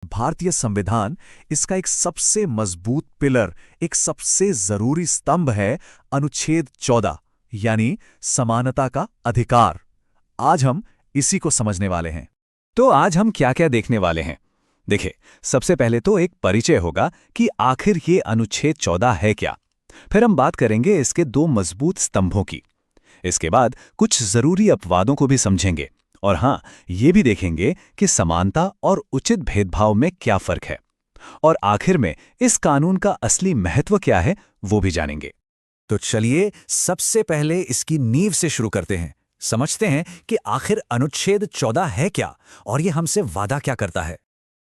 भारतीय संविधान इसका एक सबसे मजबूत पिलर, एक सबसे जरूरी स्तंभ है अनुच्छेद 14 यानी समानता का अधिकार। आज हम इसी को समझने वाले हैं। तो आज हम क्या क्या देखने वाले हैं? देखिए, सबसे पहले तो एक परिचय होगा कि आखिर ये अनुच्छेद 14 है क्या। फिर हम बात करेंगे इसके दो मजबूत स्तंभों की। इसके बाद कुछ जरूरी अपवादों को भी समझेंगे और हाँ, ये भी देखेंगे कि समानता और उचित भेदभाव में क्या फर्क है। और आखिर में इस कानून का असली महत्व क्या है वो भी जानेंगे। तो चलिए सबसे पहले इसकी नींव से शुरू करते हैं। समझते हैं कि आखिर अनुच्छेद 14 है क्या और ये हमसे वादा क्या करता है।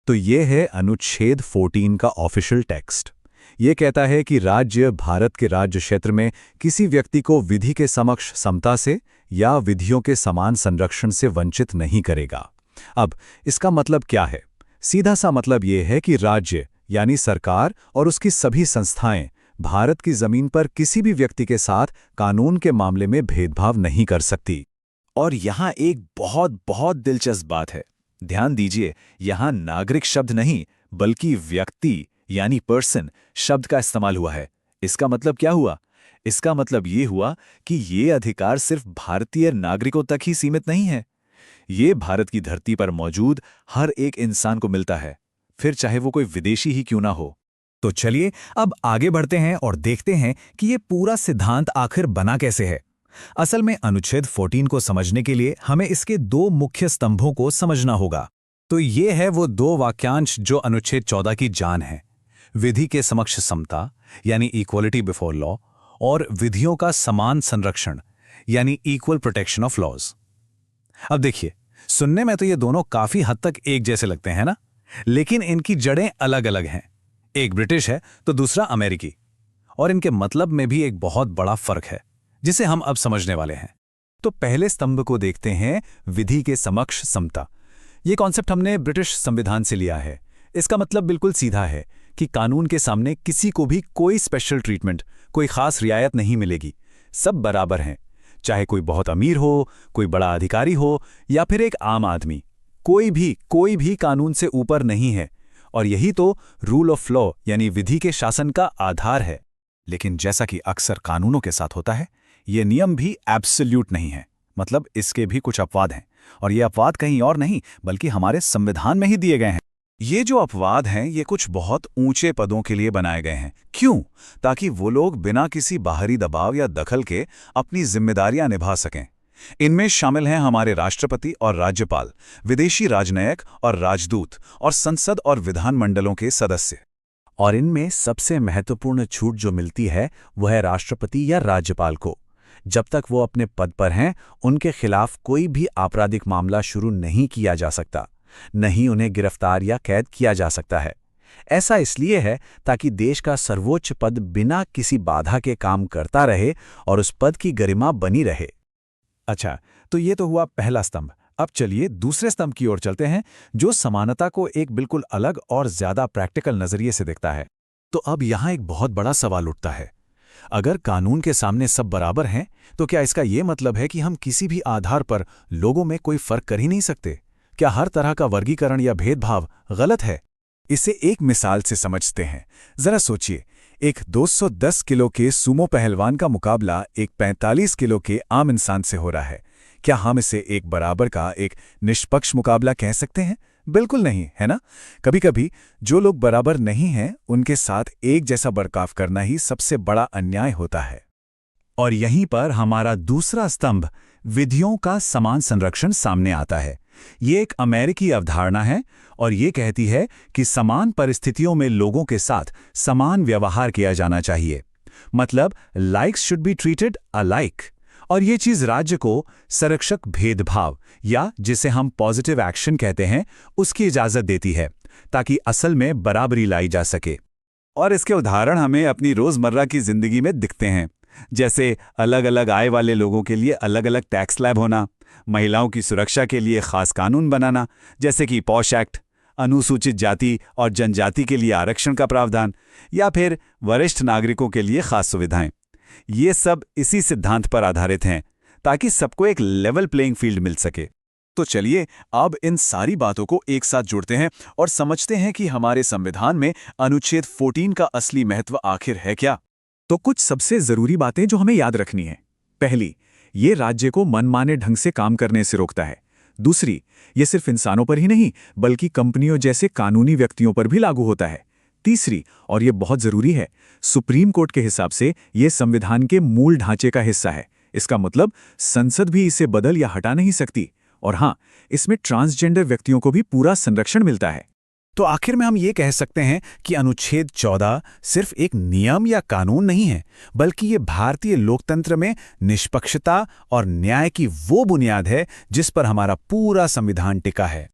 तो ये है अनुच्छेद 14 का ऑफिशियल टेक्स्ट। ये कहता है कि राज्य भारत के राज्य क्षेत्र में किसी व्यक्ति को विधि के समक्ष समता से या विधियों के समान संरक्षण से वंचित नहीं करेगा। अब इसका मतलब क्या है? सीधा सा मतलब ये है कि राज्य यानी सरकार और उसकी सभी संस्थाएं भारत की जमीन पर किसी भी व्यक्ति के साथ कानून के मामले में भेदभाव नहीं कर सकती। और यहाँ एक बहुत बहुत दिलचस्प बात है। ध्यान दीजिए, यहाँ नागरिक शब्द नहीं बल्कि व्यक्ति यानी पर्सन शब्द का इस्तेमाल हुआ है। इसका मतलब क्या हुआ? इसका मतलब ये हुआ कि ये अधिकार सिर्फ भारतीय नागरिकों तक ही सीमित नहीं है। ये भारत की धरती पर मौजूद हर एक इंसान को मिलता है, फिर चाहे वो कोई विदेशी ही क्यों ना हो। तो चलिए अब आगे बढ़ते हैं और देखते हैं कि ये पूरा सिद्धांत आखिर बना कैसे है। असल में अनुच्छेद 14 को समझने के लिए हमें इसके दो मुख्य स्तंभों को समझना होगा। तो ये है वो दो वाक्यांश जो अनुच्छेद 14 की जान है। विधि के समक्ष समता यानी इक्वलिटी बिफोर लॉ और विधियों का समान संरक्षण यानी इक्वल प्रोटेक्शन ऑफ लॉज। अब देखिए, सुनने में तो ये दोनों काफी हद तक एक जैसे लगते हैं ना, लेकिन इनकी जड़ें अलग अलग हैं। एक ब्रिटिश है तो दूसरा अमेरिकी, और इनके मतलब में भी एक बहुत बड़ा फर्क है जिसे हम अब समझने वाले हैं। तो पहले स्तंभ को देखते हैं, विधि के समक्ष समता। ये कॉन्सेप्ट हमने ब्रिटिश संविधान से लिया है। इसका मतलब बिल्कुल सीधा है कि कानून के सामने किसी को भी कोई स्पेशल ट्रीटमेंट, कोई खास रियायत नहीं मिलेगी। सब बराबर हैं, चाहे कोई बहुत अमीर हो, कोई बड़ा अधिकारी हो या फिर एक आम आदमी। कोई भी कानून से ऊपर नहीं है। और यही तो रूल ऑफ लॉ यानी विधि के शासन का आधार है। लेकिन जैसा कि अक्सर कानूनों के साथ होता है, ये नियम भी एब्सोल्यूट नहीं है। मतलब इसके भी कुछ अपवाद हैं, और ये अपवाद कहीं और नहीं बल्कि हमारे संविधान में ही दिए गए हैं। ये जो अपवाद हैं ये कुछ बहुत ऊंचे पदों के लिए बनाए गए हैं। क्यों? ताकि वो लोग बिना किसी बाहरी दबाव या दखल के अपनी जिम्मेदारियां निभा सकें। इनमें शामिल हैं हमारे राष्ट्रपति और राज्यपाल, विदेशी राजनयिक और राजदूत, और संसद और विधानमंडलों के सदस्य। और इनमें सबसे महत्वपूर्ण छूट जो मिलती है वह है राष्ट्रपति या राज्यपाल को। जब तक वो अपने पद पर हैं, उनके खिलाफ कोई भी आपराधिक मामला शुरू नहीं किया जा सकता, नहीं उन्हें गिरफ्तार या कैद किया जा सकता है। ऐसा इसलिए है ताकि देश का सर्वोच्च पद बिना किसी बाधा के काम करता रहे और उस पद की गरिमा बनी रहे। अच्छा, तो ये तो हुआ पहला स्तंभ। अब चलिए दूसरे स्तंभ की ओर चलते हैं, जो समानता को एक बिल्कुल अलग और ज्यादा प्रैक्टिकल नजरिए से देखता है। तो अब यहाँ एक बहुत बड़ा सवाल उठता है। अगर कानून के सामने सब बराबर हैं, तो क्या इसका ये मतलब है कि हम किसी भी आधार पर लोगों में कोई फर्क कर ही नहीं सकते? क्या हर तरह का वर्गीकरण या भेदभाव गलत है? इसे एक मिसाल से समझते हैं। जरा सोचिए, एक 210 किलो के सूमो पहलवान का मुकाबला एक 45 किलो के आम इंसान से हो रहा है। क्या हम इसे एक बराबर का, एक निष्पक्ष मुकाबला कह सकते हैं? बिल्कुल नहीं, है ना? कभी-कभी जो लोग बराबर नहीं हैं, उनके साथ एक जैसा बर्ताव करना ही सबसे बड़ा अन्याय होता है। और यहीं पर हमारा दूसरा स्तंभ, विधियों का समान संरक्षण, सामने आता है। ये एक अमेरिकी अवधारणा है और ये कहती है कि समान परिस्थितियों में लोगों के साथ समान व्यवहार किया जाना चाहिए। मतलब likes should be treated alike. और ये चीज राज्य को संरक्षक भेदभाव, या जिसे हम पॉजिटिव एक्शन कहते हैं, उसकी इजाजत देती है, ताकि असल में बराबरी लाई जा सके। और इसके उदाहरण हमें अपनी रोजमर्रा की जिंदगी में दिखते हैं, जैसे अलग अलग आय वाले लोगों के लिए अलग अलग टैक्स स्लैब होना, महिलाओं की सुरक्षा के लिए खास कानून बनाना जैसे कि पॉश एक्ट, अनुसूचित जाति और जनजाति के लिए आरक्षण का प्रावधान, या फिर वरिष्ठ नागरिकों के लिए खास सुविधाएं। ये सब इसी सिद्धांत पर आधारित हैं, ताकि सबको एक लेवल प्लेइंग फील्ड मिल सके। तो चलिए अब इन सारी बातों को एक साथ जोड़ते हैं और समझते हैं कि हमारे संविधान में अनुच्छेद 14 का असली महत्व आखिर है क्या। तो कुछ सबसे जरूरी बातें जो हमें याद रखनी है। पहली, ये राज्य को मनमाने ढंग से काम करने से रोकता है। दूसरी, ये सिर्फ इंसानों पर ही नहीं बल्कि कंपनियों जैसे कानूनी व्यक्तियों पर भी लागू होता है। तीसरी, और ये बहुत जरूरी है, सुप्रीम कोर्ट के हिसाब से ये संविधान के मूल ढांचे का हिस्सा है। इसका मतलब संसद भी इसे बदल या हटा नहीं सकती। और हाँ, इसमें ट्रांसजेंडर व्यक्तियों को भी पूरा संरक्षण मिलता है। तो आखिर में हम ये कह सकते हैं कि अनुच्छेद 14 सिर्फ एक नियम या कानून नहीं है, बल्कि ये भारतीय लोकतंत्र में निष्पक्षता और न्याय की वो बुनियाद है जिस पर हमारा पूरा संविधान टिका है।